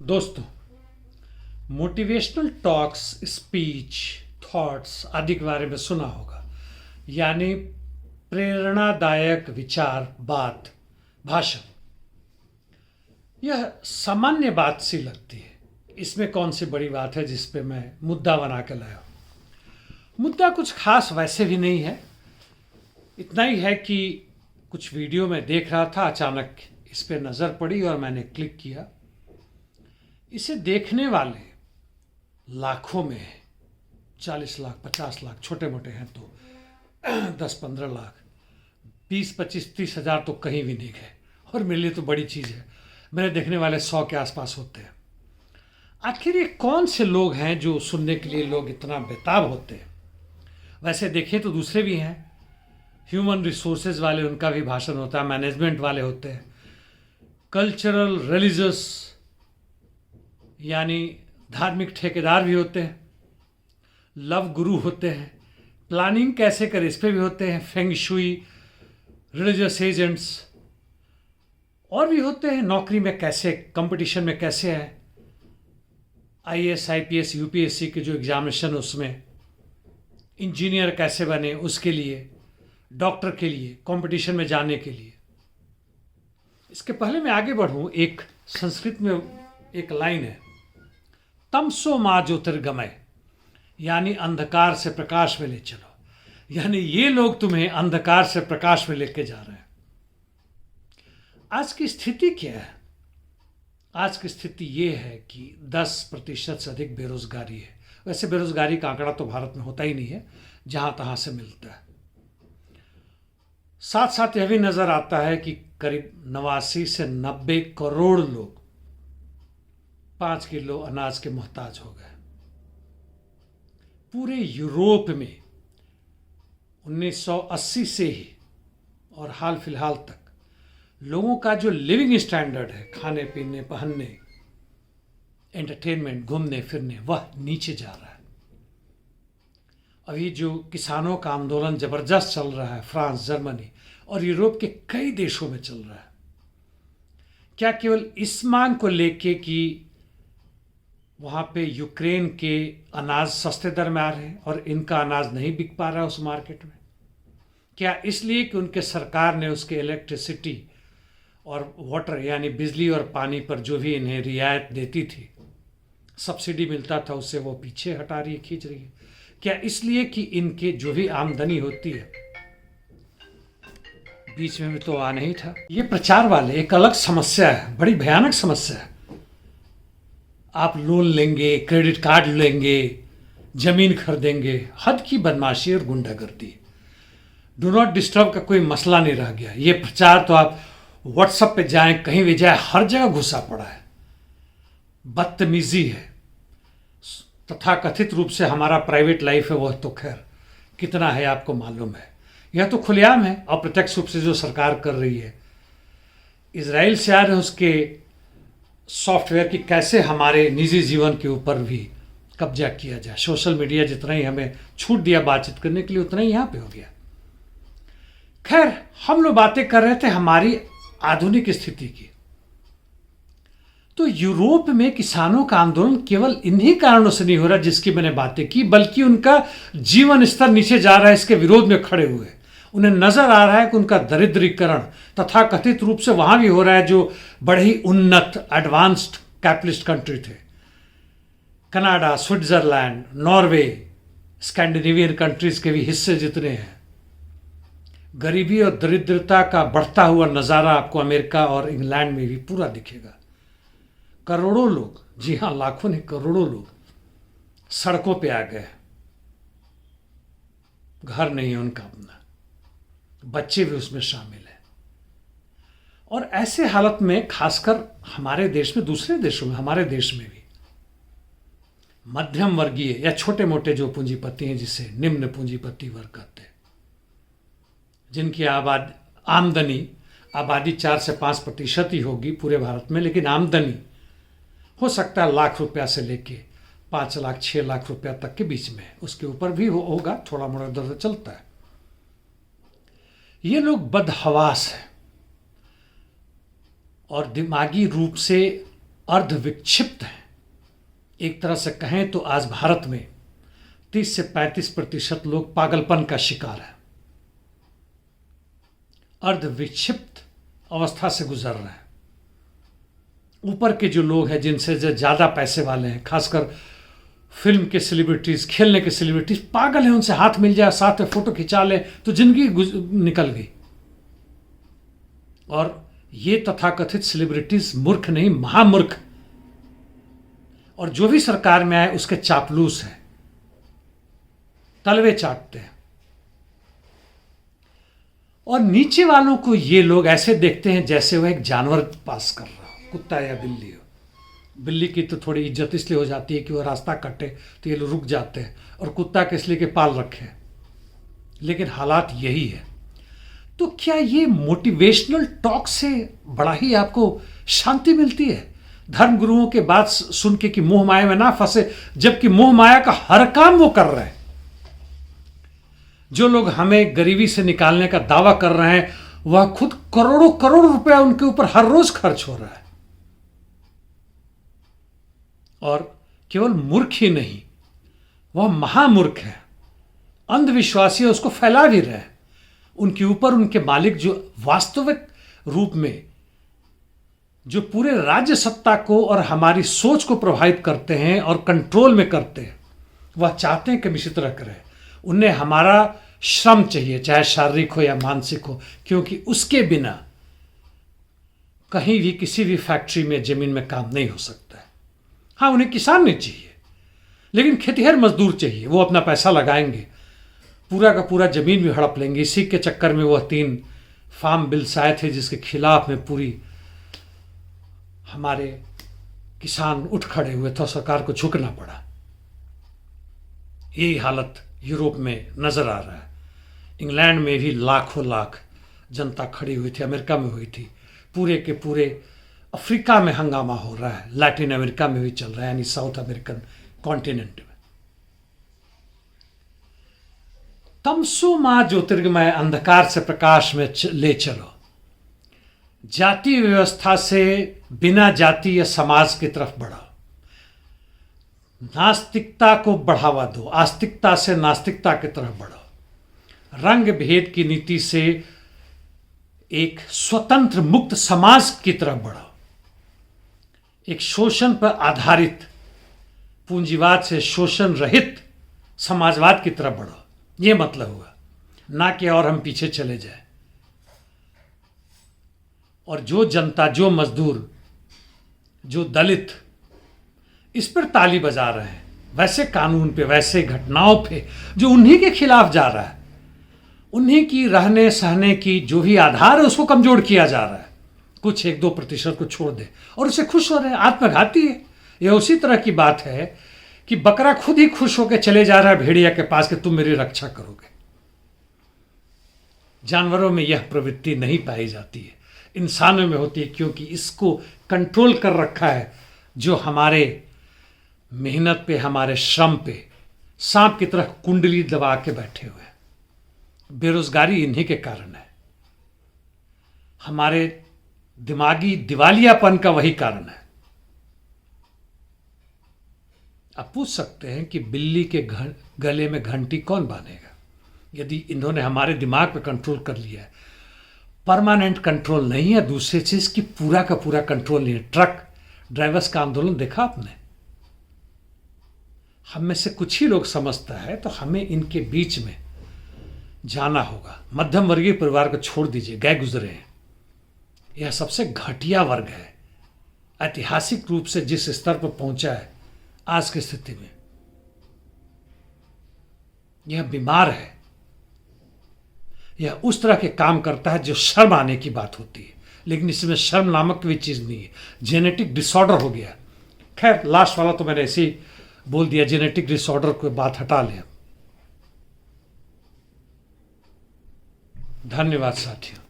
दोस्तों, motivational talks, speech, thoughts आदि के बारे में सुना होगा। यानी प्रेरणादायक विचार, बात, भाषण। यह सामान्य बात सी लगती है। इसमें कौन सी बड़ी बात है जिस पे मैं मुद्दा बना के लाया हूँ। मुद्दा कुछ खास वैसे भी नहीं है। इतना ही है कि कुछ वीडियो में देख रहा था, अचानक इस पे नज़र पड़ी और मैंने क्लिक किया। इसे देखने वाले लाखों में हैं। 40 लाख, 50 लाख, छोटे मोटे हैं तो 10-15 लाख, 20-25-30 हज़ार तो कहीं भी नहीं गए। और मेरे लिए तो बड़ी चीज़ है। मेरे देखने वाले 100 के आसपास होते हैं। आखिर ये कौन से लोग हैं जो सुनने के लिए लोग इतना बेताब होते हैं। वैसे देखें तो दूसरे भी हैं। ह्यूमन रिसोर्सेज वाले, उनका भी भाषण होता है। मैनेजमेंट वाले होते हैं। कल्चरल, रिलीजियस यानी धार्मिक ठेकेदार भी होते हैं। लव गुरु होते हैं। प्लानिंग कैसे करें इस पे भी होते हैं। फेंग शुई, रिलीजियस एजेंट्स और भी होते हैं। नौकरी में कैसे, कंपटीशन में कैसे है, आईएएस, आईपीएस, यूपीएससी के जो एग्जामिनेशन, उसमें इंजीनियर कैसे बने, उसके लिए, डॉक्टर के लिए, कंपटीशन में जाने के लिए। इसके पहले मैं आगे बढ़ूं, एक संस्कृत में एक लाइन है, तमसो मा ज्योतिर्गमय, यानी अंधकार से प्रकाश में ले चलो। यानी ये लोग तुम्हें अंधकार से प्रकाश में लेके जा रहे हैं। आज की स्थिति क्या है? आज की स्थिति ये है कि 10% से अधिक बेरोजगारी है। वैसे बेरोजगारी का आंकड़ा तो भारत में होता ही नहीं है, जहां तहां से मिलता है। साथ साथ यह भी नजर आता है कि करीब 89 से 90 करोड़ लोग 5 किलो अनाज के मोहताज हो गए। पूरे यूरोप में 1980 से ही और हाल फिलहाल तक लोगों का जो लिविंग स्टैंडर्ड है, खाने पीने, पहनने, एंटरटेनमेंट, घूमने फिरने, वह नीचे जा रहा है। अभी जो किसानों का आंदोलन जबरदस्त चल रहा है, फ्रांस, जर्मनी और यूरोप के कई देशों में चल रहा है। क्या केवल इस मांग को लेके कि वहाँ पे यूक्रेन के अनाज सस्ते दर में आ रहे हैं और इनका अनाज नहीं बिक पा रहा है उस मार्केट में? क्या इसलिए कि उनके सरकार ने उसके इलेक्ट्रिसिटी और वाटर यानी बिजली और पानी पर जो भी इन्हें रियायत देती थी, सब्सिडी मिलता था, उससे वो पीछे हटा रही है, खींच रही है? क्या इसलिए कि इनके जो भी आमदनी होती है, बीच में भी तो आ नहीं था। ये प्रचार वाले एक अलग समस्या है, बड़ी भयानक समस्या है। आप लोन लेंगे, क्रेडिट कार्ड लेंगे, जमीन खरीदेंगे, हद की बदमाशी और गुंडागर्दी। डू नॉट डिस्टर्ब का कोई मसला नहीं रह गया। ये प्रचार तो आप व्हाट्सएप पे जाएं, कहीं भी जाएं, हर जगह घुसा पड़ा है। बदतमीजी है। तथा कथित रूप से हमारा प्राइवेट लाइफ है, वह तो खैर कितना है आपको मालूम है। यह तो खुलेआम है, अप्रत्यक्ष रूप से जो सरकार कर रही है। इजराइल से आ रहे उसके सॉफ्टवेयर की कैसे हमारे निजी जीवन के ऊपर भी कब्जा किया जाए। सोशल मीडिया जितना ही हमें छूट दिया बातचीत करने के लिए, उतना ही यहाँ पे हो गया। खैर, हम लोग बातें कर रहे थे हमारी आधुनिक स्थिति की। तो यूरोप में किसानों का आंदोलन केवल इन्हीं कारणों से नहीं हो रहा जिसकी मैंने बातें की, बल्कि उनका जीवन स्तर नीचे जा रहा है। इसके विरोध में खड़े हुए उन्हें नजर आ रहा है कि उनका दरिद्रीकरण तथा कथित रूप से वहां भी हो रहा है जो बड़े ही उन्नत, एडवांस्ड कैपिटलिस्ट कंट्री थे। Canada, Switzerland, Norway, Scandinavian countries के भी हिस्से जितने हैं। गरीबी और दरिद्रता का बढ़ता हुआ नज़ारा आपको अमेरिका और इंग्लैंड में भी पूरा दिखेगा। करोड़ों लोग, जी हाँ, लाखों नहीं करोड़ों लोग सड़कों पे आ गए। घर नहीं है उनका अपना, बच्चे भी उसमें शामिल हैं। और ऐसे हालत में खासकर हमारे देश में, दूसरे देशों में, हमारे देश में भी मध्यम वर्गीय या छोटे मोटे जो पूंजीपति हैं, जिसे निम्न पूंजीपति वर्ग कहते हैं, जिनकी आबादी 4 से 5% ही होगी पूरे भारत में, लेकिन आमदनी हो सकता है लाख रुपया से लेके 5 लाख 6 लाख रुपया तक के बीच में, उसके ऊपर भी होगा, थोड़ा मोड़ा दर चलता है। ये लोग बदहवास हैं और दिमागी रूप से अर्ध विक्षिप्त हैं। एक तरह से कहें तो आज भारत में 30 से 35% लोग पागलपन का शिकार है, अर्ध विक्षिप्त अवस्था से गुजर रहे हैं। ऊपर के जो लोग हैं, जिनसे जो ज़्यादा पैसे वाले हैं, खासकर फिल्म के सेलिब्रिटीज़, खेलने के सेलिब्रिटीज़, पागल हैं, उनसे हाथ मिल जाए, साथ में फ़ोटो खिंचा ले तो जिंदगी निकल गई। और ये तथाकथित सेलिब्रिटीज़ मूर्ख नहीं, महामूर्ख, और जो भी सरकार में आए उसके चापलूस हैं, तलवे चाटते हैं। और नीचे वालों को ये लोग ऐसे देखते हैं जैसे वह एक जानवर पास कर रहा हो, कुत्ता या बिल्ली हो। बिल्ली की तो थोड़ी इज्जत इसलिए हो जाती है कि वो रास्ता कटे तो ये लोग रुक जाते हैं, और कुत्ता के इसलिए कि पाल रखे। लेकिन हालात यही है। तो क्या ये मोटिवेशनल टॉक से बड़ा ही आपको शांति मिलती है? धर्म गुरुओं के बात सुन के कि मोह माया में ना फंसे, जबकि मोह माया का हर काम वो कर रहे हैं। जो लोग हमें गरीबी से निकालने का दावा कर रहे हैं, वह खुद करोड़ों करोड़ रुपया उनके ऊपर हर रोज खर्च हो रहा है। और केवल मूर्ख ही नहीं, वह महामूर्ख है, अंधविश्वासी है, उसको फैला भी रहे हैं। उनके ऊपर उनके मालिक जो वास्तविक रूप में जो पूरे राज्य सत्ता को और हमारी सोच को प्रभावित करते हैं और कंट्रोल में करते हैं, वह चाहते हैं कि हम इसी तरह करें। उन्हें हमारा श्रम चाहिए, चाहे शारीरिक हो या मानसिक हो, क्योंकि उसके बिना कहीं भी किसी भी फैक्ट्री में जमीन में काम नहीं हो सकता है। हाँ, उन्हें किसान नहीं चाहिए, लेकिन खेतिहर मजदूर चाहिए। वो अपना पैसा लगाएंगे, पूरा का पूरा जमीन भी हड़प लेंगे। इसी के चक्कर में वह 3 फार्म बिल्स आए थे, जिसके खिलाफ में पूरी हमारे किसान उठ खड़े हुए थे, सरकार को झुकना पड़ा। यही हालत यूरोप में नजर आ रहा है। इंग्लैंड में भी लाखों लाख जनता खड़ी हुई थी, अमेरिका में हुई थी, पूरे के पूरे अफ्रीका में हंगामा हो रहा है, लैटिन अमेरिका में भी चल रहा है, यानी साउथ अमेरिकन कॉन्टिनेंट में। तमसो मां ज्योतिर्गमय, अंधकार से प्रकाश में ले चलो। जाति व्यवस्था से बिना जाति या समाज की तरफ बढ़ो। नास्तिकता को बढ़ावा दो, आस्तिकता से नास्तिकता की तरफ बढ़ो। रंग भेद की नीति से एक स्वतंत्र मुक्त समाज की तरफ बढ़ो। एक शोषण पर आधारित, पूंजीवाद से शोषण रहित समाजवाद की तरफ बढ़ो। ये मतलब हुआ, ना कि और हम पीछे चले जाए। और जो जनता, जो मजदूर, जो दलित इस पर ताली बजा रहे हैं, वैसे कानून पे, वैसे घटनाओं पे जो उन्हीं के खिलाफ जा रहा है, उन्हीं की रहने सहने की जो भी आधार है उसको कमजोर किया जा रहा है। कुछ 1-2% को छोड़ दे और उसे खुश हो रहे हैं। आत्मघाती है। यह उसी तरह की बात है कि बकरा खुद ही खुश होकर चले जा रहा है भेड़िया के पास कि तुम मेरी रक्षा करोगे। जानवरों में यह प्रवृत्ति नहीं पाई जाती है, इंसानों में होती है, क्योंकि इसको कंट्रोल कर रखा है जो हमारे मेहनत पे, हमारे श्रम पे सांप की तरह कुंडली दबा के बैठे हुए हैं। बेरोजगारी इन्हीं के कारण है। हमारे दिमागी दिवालियापन का वही कारण है। आप पूछ सकते हैं कि बिल्ली के गले में घंटी कौन बांधेगा? यदि इन्होंने हमारे दिमाग पे कंट्रोल कर लिया है, परमानेंट कंट्रोल नहीं है, दूसरी चीज की पूरा का पूरा कंट्रोल नहीं है। ट्रक ड्राइवर्स का आंदोलन देखा आपने? हम में से कुछ ही लोग समझता है, तो हमें इनके बीच में जाना होगा। मध्यम वर्गीय परिवार को छोड़ दीजिए, गए गुजरे हैं। यह सबसे घटिया वर्ग है, ऐतिहासिक रूप से जिस स्तर पर पहुंचा है आज की स्थिति में। यह बीमार है। यह उस तरह के काम करता है जो शर्म आने की बात होती है, लेकिन इसमें शर्म नामक भी चीज नहीं है। जेनेटिक डिसऑर्डर हो गया। खैर, लास्ट वाला तो मैंने ऐसे ही बोल दिया, जेनेटिक डिसऑर्डर को बात हटा लें। धन्यवाद साथियों।